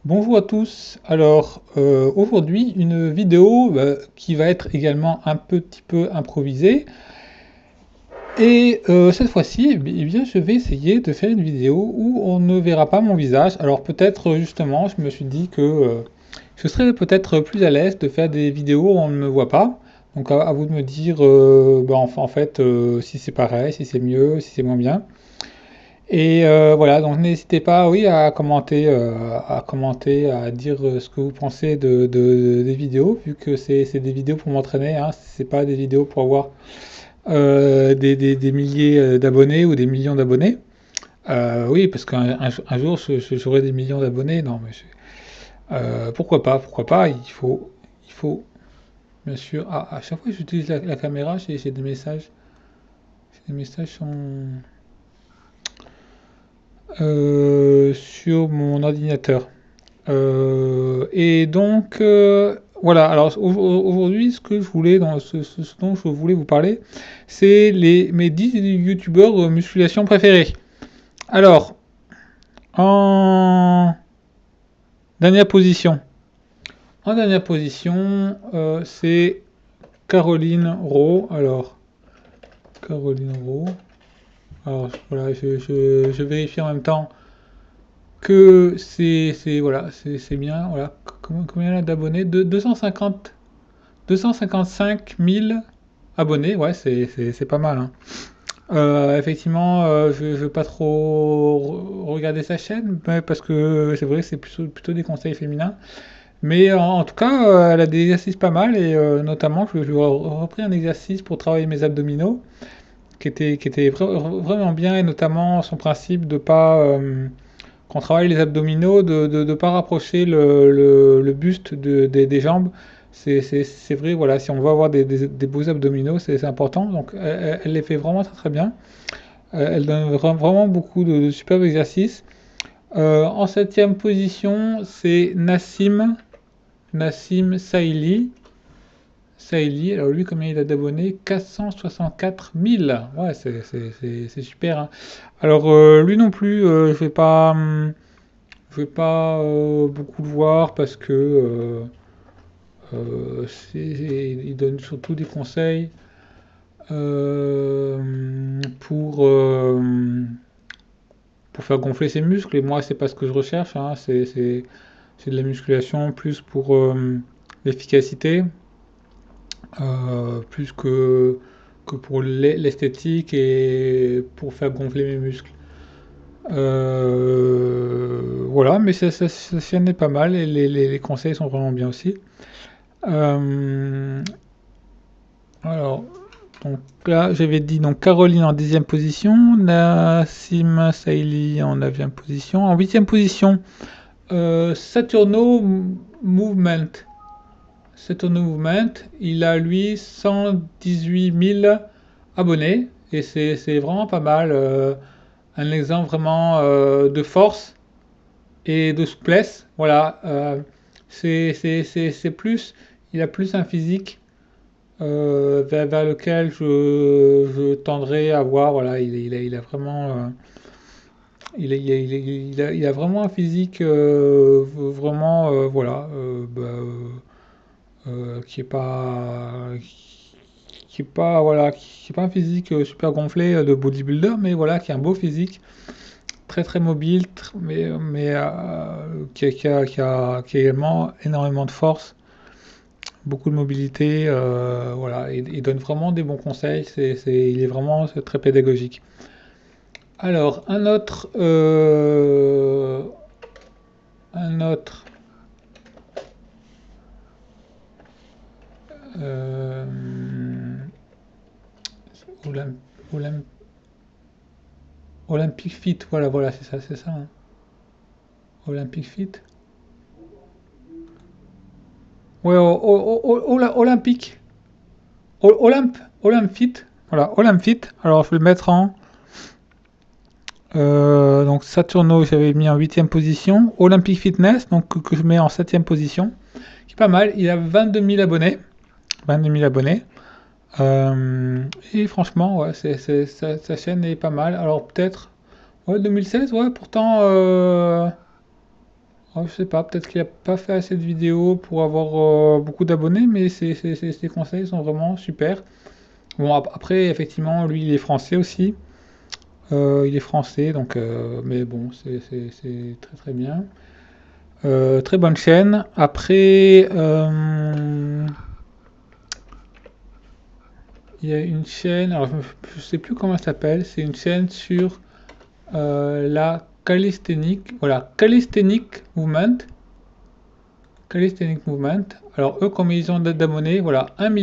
Bonjour à tous. Alors aujourd'hui une vidéo qui va être également un petit peu improvisée et cette fois-ci eh bien je vais essayer de faire une vidéo où on ne verra pas mon visage. Alors peut-être justement je me suis dit que je serais peut-être plus à l'aise de faire des vidéos où on ne me voit pas. Donc à vous de me dire en fait si c'est pareil, si c'est mieux, si c'est moins bien. Et voilà, donc n'hésitez pas, oui, à commenter, à dire ce que vous pensez des vidéos, vu que c'est des vidéos pour m'entraîner, hein, c'est pas des vidéos pour avoir des milliers d'abonnés ou des millions d'abonnés. Oui, parce qu'un jour, j'aurai des millions d'abonnés, non, mais pourquoi pas, il faut, bien sûr, à chaque fois que j'utilise la caméra, j'ai des messages sur mon ordinateur. Et donc, voilà. Alors aujourd'hui, ce que je voulais, ce dont je voulais vous parler, c'est mes 10 youtubeurs musculation préférés. Alors, en dernière position. En dernière position, c'est Caroline Rowe. Alors, Caroline Rowe. Alors, voilà, je vérifie en même temps que voilà, c'est bien. Voilà, combien elle a d'abonnés? 255 000 abonnés, ouais, c'est pas mal, hein. Effectivement, je ne veux pas trop regarder sa chaîne, parce que c'est vrai que c'est plutôt des conseils féminins. Mais en tout cas, elle a des exercices pas mal, et notamment, je repris un exercice pour travailler mes abdominaux, qui était vraiment bien, et notamment son principe de pas, quand on travaille les abdominaux, de ne pas rapprocher le buste des jambes. C'est vrai, voilà, si on veut avoir des beaux abdominaux, c'est important. Donc elle les fait vraiment très très bien. Elle donne vraiment beaucoup de superbes exercices. En septième position, c'est Nassim Saïli. Saïli, alors lui, combien il a d'abonnés? 464 000. Ouais, c'est super, hein. Alors lui non plus, je vais pas beaucoup le voir parce que il donne surtout des conseils pour faire gonfler ses muscles. Et moi, c'est pas ce que je recherche, hein. C'est de la musculation plus pour l'efficacité, plus que pour l'esthétique et pour faire gonfler mes muscles. Voilà, mais ça chaîne est pas mal et les conseils sont vraiment bien aussi. Euh, alors, donc là, j'avais dit donc Caroline en dixième position, Nassim Saïli en neuvième position. En huitième position, Saturno Movement. Saturno Movement, il a lui 118 000 abonnés et c'est vraiment pas mal. Un exemple vraiment de force et de souplesse. Voilà, c'est plus, il a plus un physique vers lequel je tendrai à voir. Voilà, il a vraiment, il a vraiment un physique vraiment, voilà, qui est voilà, qui est pas un physique super gonflé de bodybuilder, mais voilà, qui a un beau physique, très très mobile, mais qui a également énormément de force, beaucoup de mobilité, voilà, et il donne vraiment des bons conseils, il est vraiment très pédagogique. Alors, un autre euh, Olymp- Olymp- Olympic Fit, voilà, c'est ça, hein. Olympic Fit. Ouais, Olympique. Olymp Fit. Voilà, Olymp Fit. Alors, je vais le mettre en. Donc, Saturno, j'avais mis en huitième position. Olympic Fitness, donc que je mets en septième position. Qui est pas mal. Il a 22 000 abonnés. 22 000 abonnés. Et franchement, ouais, sa chaîne est pas mal. Alors, peut-être. Ouais, 2016, ouais, pourtant. Oh, je sais pas, peut-être qu'il a pas fait assez de vidéos pour avoir beaucoup d'abonnés, mais ses conseils sont vraiment super. Bon, après, effectivement, lui, il est français aussi. Il est français, donc, mais bon, c'est très très bien. Très bonne chaîne. Après, il y a une chaîne, alors je sais plus comment elle s'appelle, c'est une chaîne sur la calisthénique, voilà, Calisthenic Movement. Alors eux, comme ils ont d'abonnés, voilà, 1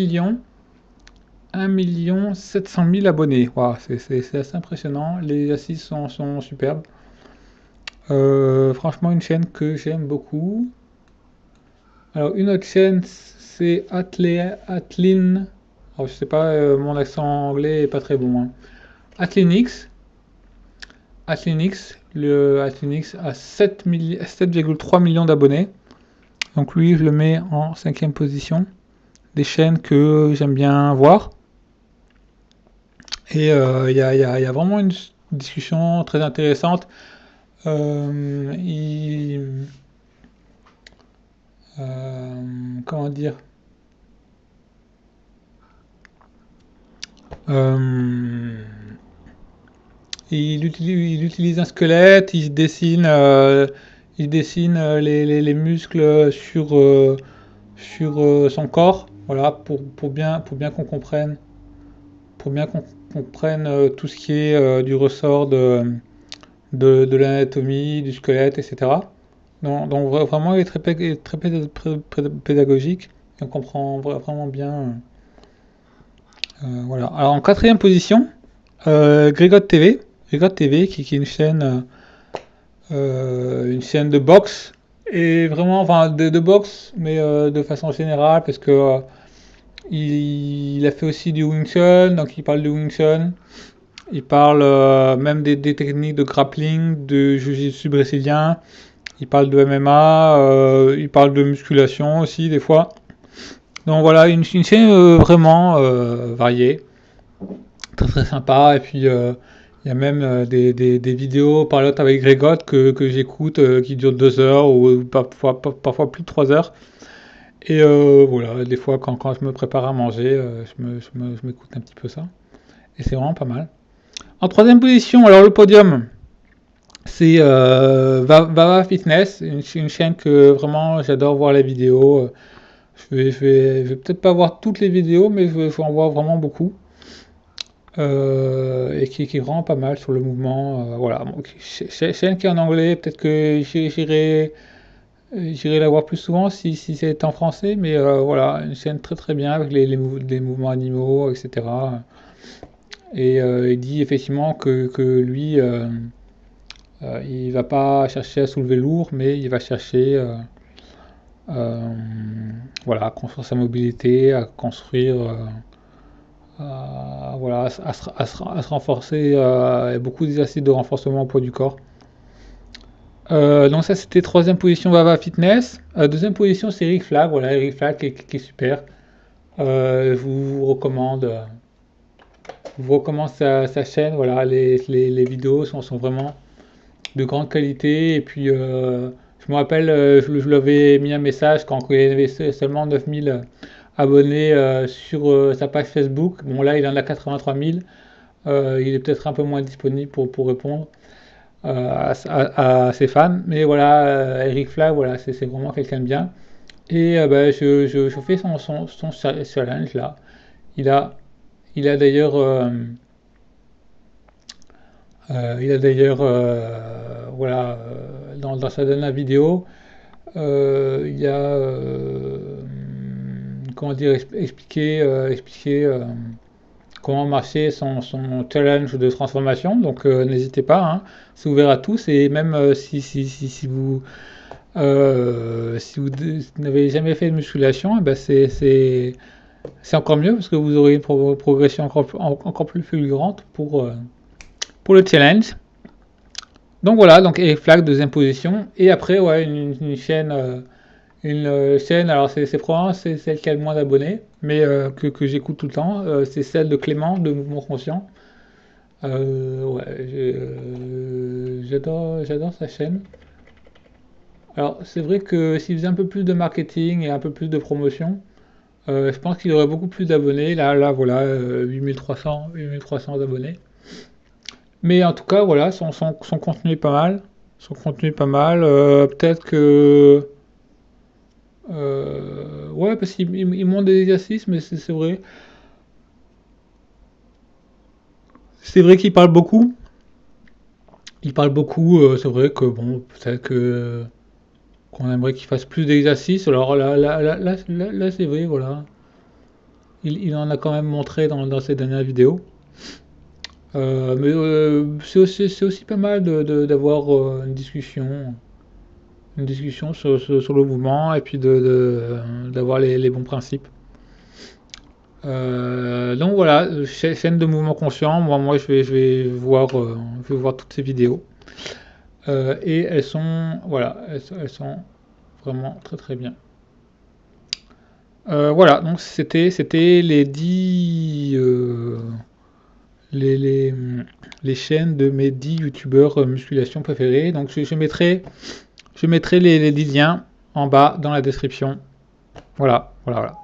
700 000 abonnés. Wow, c'est assez impressionnant. Les assises sont superbes. Franchement, une chaîne que j'aime beaucoup. Alors une autre chaîne, c'est Atlin. Alors, je sais pas, mon accent anglais est pas très bon, hein. Atlinix. Atlinix a 7,3 millions d'abonnés. Donc lui, je le mets en cinquième position des chaînes que j'aime bien voir. Et il y a vraiment une discussion très intéressante. Il, comment dire, euh, il utilise un squelette, il dessine les muscles sur son corps, voilà, pour bien qu'on comprenne tout ce qui est du ressort de l'anatomie, du squelette, etc. Donc vraiment, il est très pédagogique. Et on comprend vraiment bien. Voilà. Alors en quatrième position, Grégor TV. Grégor TV, qui est une chaîne de boxe. Et vraiment, enfin, de boxe, mais de façon générale, parce que il a fait aussi du Wing Chun, donc il parle du Wing Chun. Il parle même des techniques de grappling, de jiu-jitsu brésilien. Il parle de MMA, il parle de musculation aussi des fois. Donc voilà, une chaîne vraiment variée, très très sympa. Et puis il y a même des vidéos parlotte avec Grégotte que j'écoute qui durent 2 heures ou parfois plus de 3 heures. Et voilà, des fois quand je me prépare à manger, je m'écoute un petit peu ça. Et c'est vraiment pas mal. En troisième position, alors le podium, c'est Vava Fitness, une chaîne que vraiment j'adore voir les vidéos. Je vais peut-être pas voir toutes les vidéos, mais je vais en voir vraiment beaucoup. Et qui est vraiment pas mal sur le mouvement. Voilà, bon, chaîne qui est en anglais, peut-être que j'irai la voir plus souvent si c'est en français, mais voilà, une chaîne très très bien avec les mouvements animaux, etc. Et il dit effectivement que lui, il va pas chercher à soulever lourd, mais il va chercher euh, voilà, à construire sa mobilité, à construire, voilà, à se renforcer, et beaucoup d'exercices de renforcement au poids du corps. Donc ça c'était troisième position Vava Fitness. Deuxième position c'est Eric Flag, voilà Eric Flag qui est super. Je vous recommande sa chaîne, voilà les vidéos sont vraiment de grande qualité. Et puis, je me rappelle, je lui avais mis un message quand il avait seulement 9000 abonnés sur sa page Facebook. Bon, là, il en a 83 000. Il est peut-être un peu moins disponible pour répondre à ses fans. Mais voilà, Eric Flag, voilà, c'est vraiment quelqu'un de bien. Et bah, je fais son challenge là. Il a, il a d'ailleurs voilà, dans sa dernière vidéo, il y a, comment dire, expliqué comment marcher son challenge de transformation. Donc n'hésitez pas, hein, c'est ouvert à tous. Et même si vous n'avez jamais fait de musculation, eh ben c'est encore mieux parce que vous aurez une progression encore plus fulgurante pour le challenge. Donc voilà, donc et Flag deuxième position. Et après, ouais, une chaîne, alors c'est probablement c'est celle qui a le moins d'abonnés, mais que j'écoute tout le temps. C'est celle de Clément de Mouvement Conscient. Ouais, j'adore sa chaîne. Alors, c'est vrai que s'il faisait un peu plus de marketing et un peu plus de promotion, je pense qu'il aurait beaucoup plus d'abonnés. Là, voilà, 8300 abonnés. Mais en tout cas, voilà, son contenu est pas mal. Son contenu est pas mal. Peut-être que... ouais, parce qu'il montre des exercices, mais c'est vrai. C'est vrai qu'il parle beaucoup. Il parle beaucoup, c'est vrai que bon, peut-être que qu'on aimerait qu'il fasse plus d'exercices. Alors là, c'est vrai, voilà. Il en a quand même montré dans ses dernières vidéos. Mais c'est aussi pas mal d'avoir une discussion sur le mouvement et puis d'avoir les bons principes. Donc voilà, chaîne de mouvement conscient. Je vais voir toutes ces vidéos. Et elles sont, voilà, elles sont vraiment très très bien. Voilà, donc c'était les 10 les, les, les chaînes de mes 10 youtubeurs musculation préférés. Donc je mettrai les 10 liens en bas dans la description. Voilà, voilà, voilà.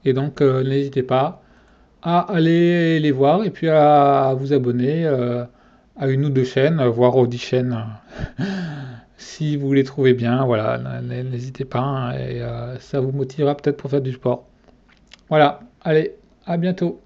Et donc n'hésitez pas à aller les voir et puis à vous abonner à une ou deux chaînes, voire aux 10 chaînes. Si vous les trouvez bien, voilà, n'hésitez pas, hein, et ça vous motivera peut-être pour faire du sport. Voilà, allez, à bientôt.